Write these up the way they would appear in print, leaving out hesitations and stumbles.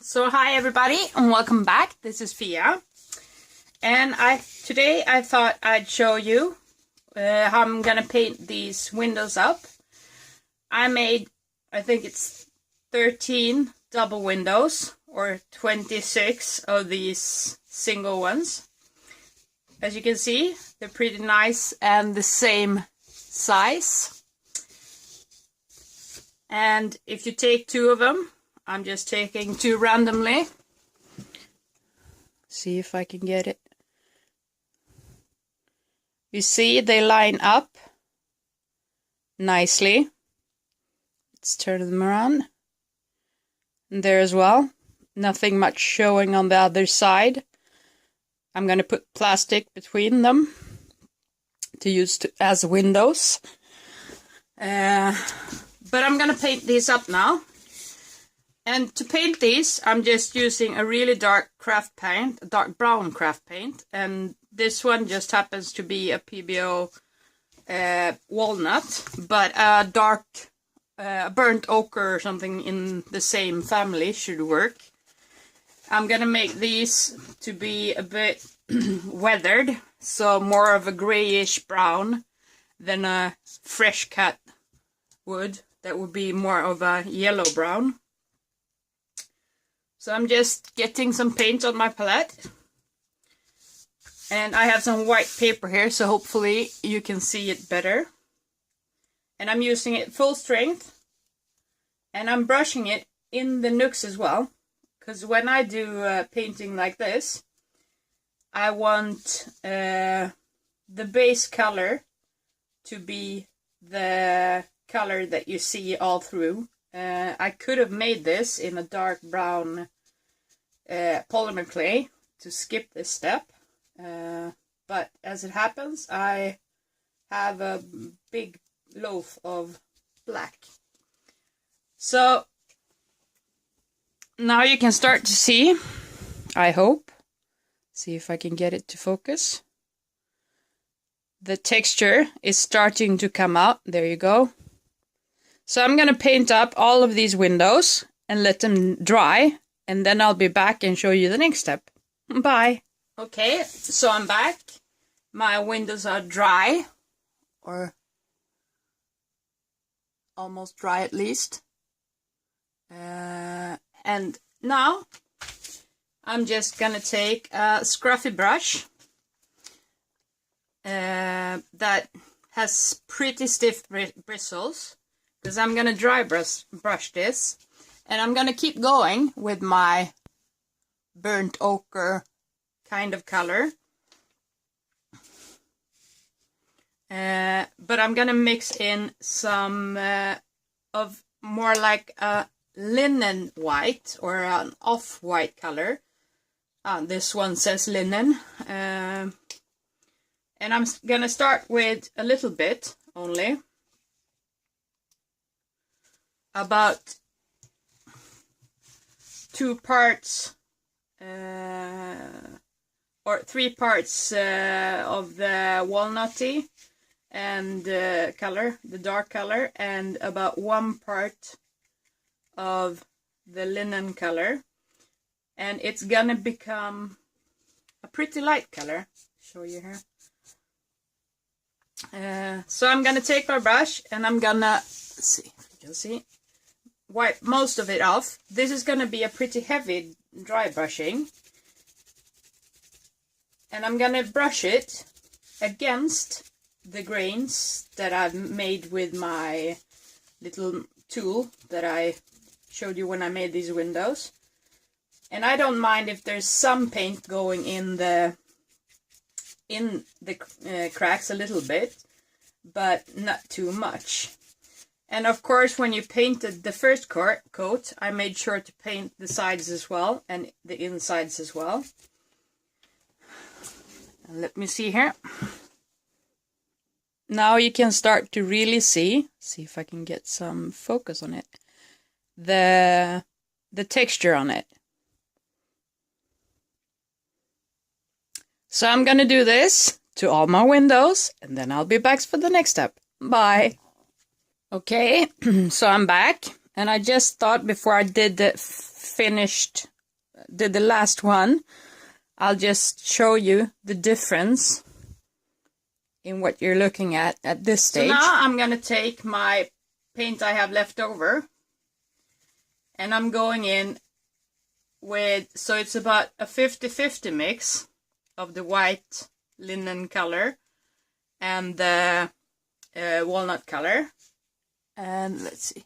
So hi everybody and welcome back. This is Fia, and today I thought I'd show you how I'm gonna paint these windows up. I think it's 13 double windows or 26 of these single ones. As you can see, they're pretty nice and the same size. And if you take two of them, I'm just taking two randomly. See if I can get it. You see they line up nicely. Let's turn them around. And there as well. Nothing much showing on the other side. I'm going to put plastic between them to use as windows. But I'm going to paint these up now. And to paint these, I'm just using a really dark craft paint, a dark brown craft paint. And this one just happens to be a PBO walnut, but a dark burnt ochre or something in the same family should work. I'm gonna make these to be a bit weathered, so more of a grayish brown than a fresh cut wood. That would be more of a yellow brown. So I'm just getting some paint on my palette. And I have some white paper here, so hopefully you can see it better. And I'm using it full strength. And I'm brushing it in the nooks as well. Because when I do painting like this, I want the base color to be the color that you see all through. I could have made this in a dark brown polymer clay to skip this step, but as it happens I have a big loaf of black. So now you can start to see, I hope, see if I can get it to focus. The texture is starting to come out. There you go. So I'm going to paint up all of these windows and let them dry, and then I'll be back and show you the next step. Bye. Okay, so I'm back. My windows are dry, or almost dry at least. And now I'm just going to take a scruffy brush that has pretty stiff bristles. Because I'm going to dry brush this. And I'm going to keep going with my burnt ochre kind of color. But I'm going to mix in some of more like a linen white or an off-white color. This one says linen. And I'm going to start with a little bit only. About 2 parts or 3 parts of the walnutty and color, the dark color, and about 1 part of the linen color, and it's gonna become a pretty light color. Show you here. So I'm gonna take my brush and I'm gonna see if you can see. Wipe most of it off. This is going to be a pretty heavy dry brushing. And I'm going to brush it against the grains that I've made with my little tool that I showed you when I made these windows. And I don't mind if there's some paint going in the cracks a little bit, but not too much. And of course, when you painted the first coat, I made sure to paint the sides as well and the insides as well. And let me see here. Now you can start to really see if I can get some focus on it, the texture on it. So I'm gonna do this to all my windows, and then I'll be back for the next step. Bye. Okay, so I'm back, and I just thought before I did the finished did the last one, I'll just show you the difference in what you're looking at this stage. So now I'm going to take my paint I have left over, and I'm going in with, so it's about a 50-50 mix of the white linen color and the walnut color. And let's see.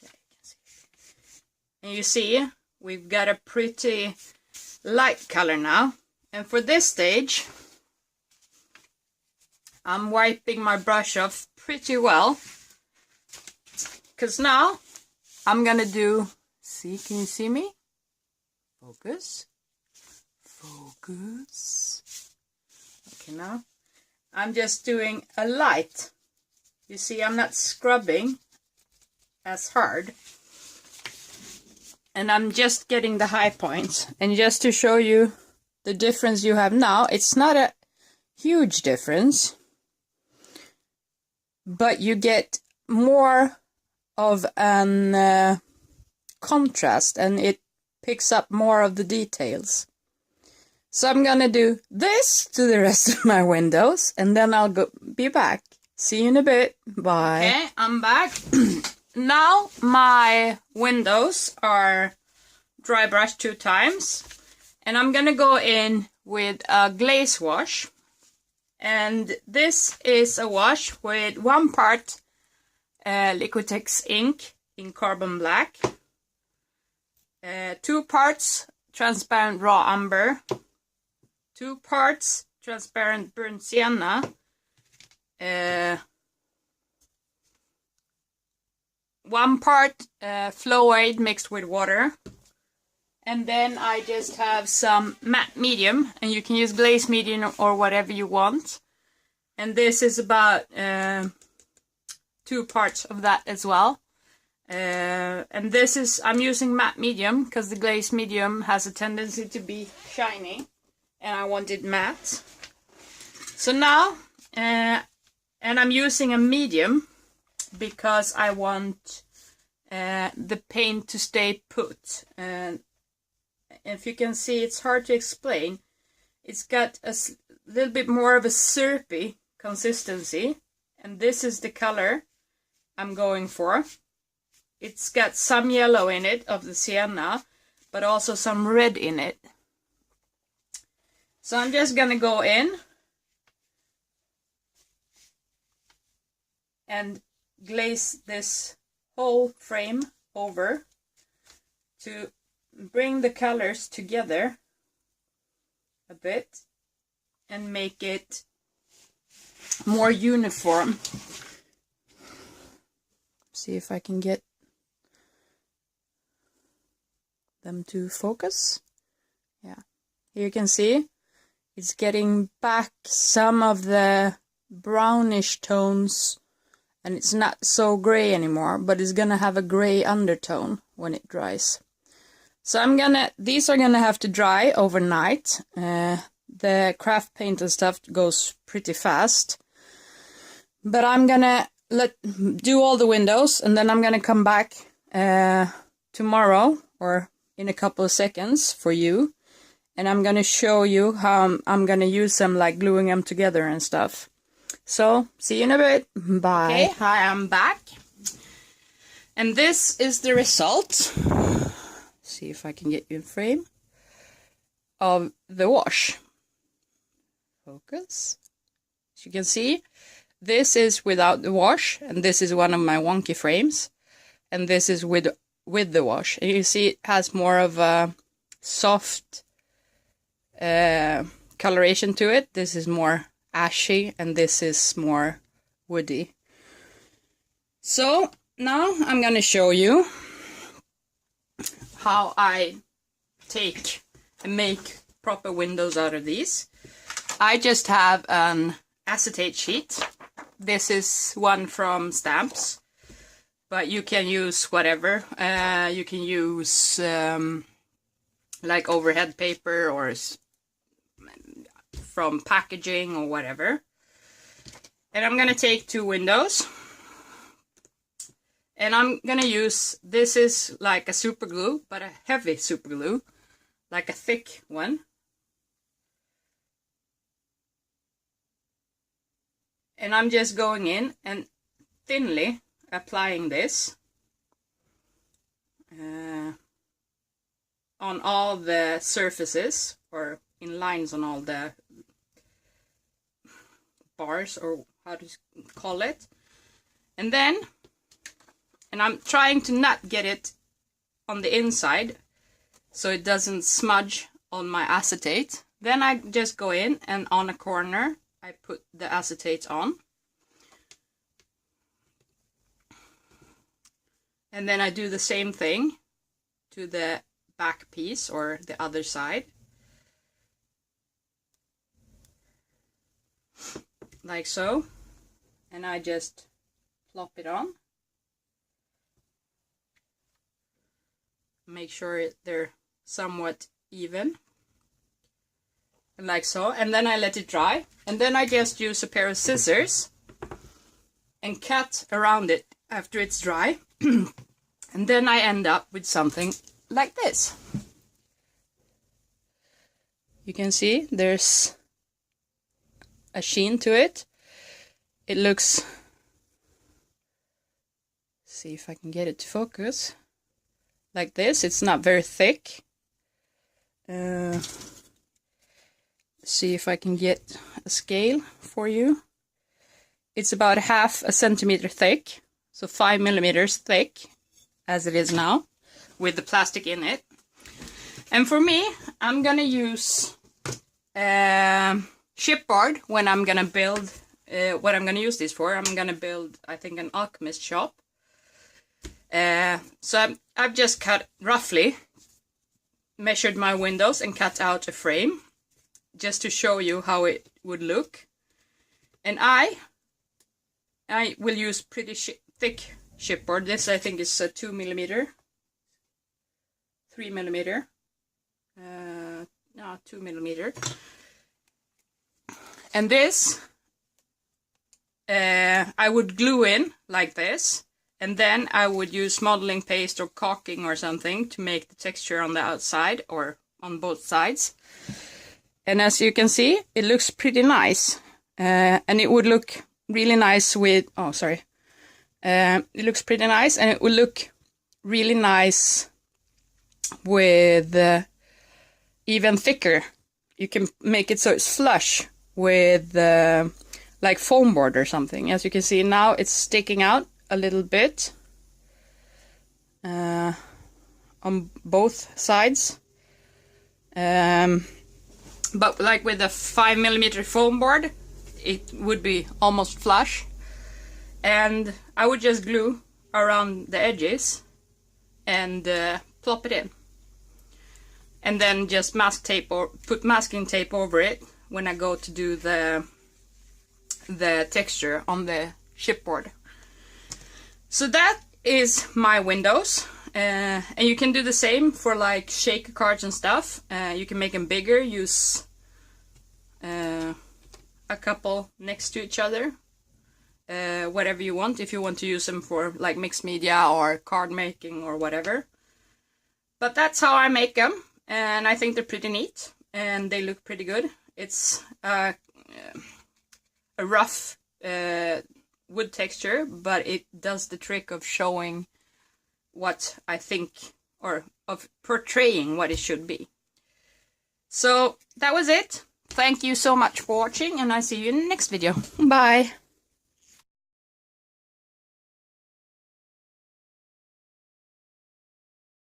Okay, you can see. And you see, we've got a pretty light color now. And for this stage, I'm wiping my brush off pretty well, because now I'm gonna do, see, can you see me? Focus. Focus. Okay, now I'm just doing a light. You see, I'm not scrubbing as hard. And I'm just getting the high points. And just to show you the difference you have now, it's not a huge difference, but you get more of an contrast, and it picks up more of the details. So I'm gonna do this to the rest of my windows, and then I'll be back. See you in a bit. Bye. Okay, I'm back. Now my windows are dry brushed 2 times, and I'm gonna go in with a glaze wash. And this is a wash with 1 part Liquitex ink in carbon black, 2 parts transparent raw umber, 2 parts transparent burnt sienna, 1 part flow aid mixed with water, and then I just have some matte medium, and you can use glaze medium or whatever you want. And this is about 2 parts of that as well. And this is, I'm using matte medium because the glaze medium has a tendency to be shiny, and I want it matte. So now, and I'm using a medium because I want the paint to stay put. And if you can see, it's hard to explain. It's got a little bit more of a syrupy consistency, and this is the color I'm going for. It's got some yellow in it of the sienna, but also some red in it. So I'm just gonna go in and glaze this whole frame over to bring the colors together a bit and make it more uniform. See if I can get them to focus. Yeah, here you can see it's getting back some of the brownish tones, and it's not so gray anymore, but it's gonna have a gray undertone when it dries. So these are gonna have to dry overnight. The craft paint and stuff goes pretty fast, but I'm gonna do all the windows, and then I'm gonna come back tomorrow or in a couple of seconds for you, and I'm gonna show you how I'm gonna use them, like gluing them together and stuff. So see you in a bit. Bye. Okay, hi, I'm back, and this is the result. See if I can get you in frame of the wash. Focus. As you can see, this is without the wash, and this is one of my wonky frames, and this is with the wash. And you see it has more of a soft coloration to it. This is more ashy, and this is more woody. So now I'm gonna show you how I take and make proper windows out of these. I just have an acetate sheet. This is one from Stamps, but you can use whatever. You can use like overhead paper or from packaging or whatever. And I'm gonna take 2 windows, and I'm gonna use, this is like a super glue, but a heavy super glue, like a thick one. And I'm just going in and thinly applying this on all the surfaces, or in lines on all the bars, or how to call it. And I'm trying to not get it on the inside so it doesn't smudge on my acetate. Then I just go in and on a corner I put the acetate on. And then I do the same thing to the back piece or the other side. Like so. And I just plop it on. Make sure they're somewhat even. And like so. And then I let it dry. And then I just use a pair of scissors and cut around it after it's dry. And then I end up with something like this. You can see there's a sheen to it. It looks, see if I can get it to focus, like this. It's not very thick. See if I can get a scale for you. It's about 1/2 centimeter thick, so 5 millimeters thick, as it is now, with the plastic in it. And for me, I'm gonna use chipboard when I'm gonna build what I'm gonna use this for. I'm gonna build, I think, an alchemist shop. So I've just cut roughly, measured my windows and cut out a frame just to show you how it would look. And I will use pretty thick chipboard. This I think is a 2 millimeter, 3 millimeter, no, 2 millimeter. And this I would glue in like this, and then I would use modeling paste or caulking or something to make the texture on the outside or on both sides. And as you can see, it looks pretty nice, and it would look really nice with, oh sorry, it looks pretty nice, and it will look really nice with even thicker. You can make it so it's flush with like foam board or something. As you can see now, it's sticking out a little bit on both sides. But like with a 5 millimeter foam board, it would be almost flush. And I would just glue around the edges and plop it in. And then just mask tape or put masking tape over it when I go to do the texture on the chipboard. So that is my windows. And you can do the same for like shaker cards and stuff. You can make them bigger, use a couple next to each other, whatever you want. If you want to use them for like mixed media or card making or whatever. But that's how I make them, and I think they're pretty neat and they look pretty good. It's a rough wood texture, but it does the trick of showing what I think, or of portraying what it should be. So that was it. Thank you so much for watching, and I'll see you in the next video. Bye!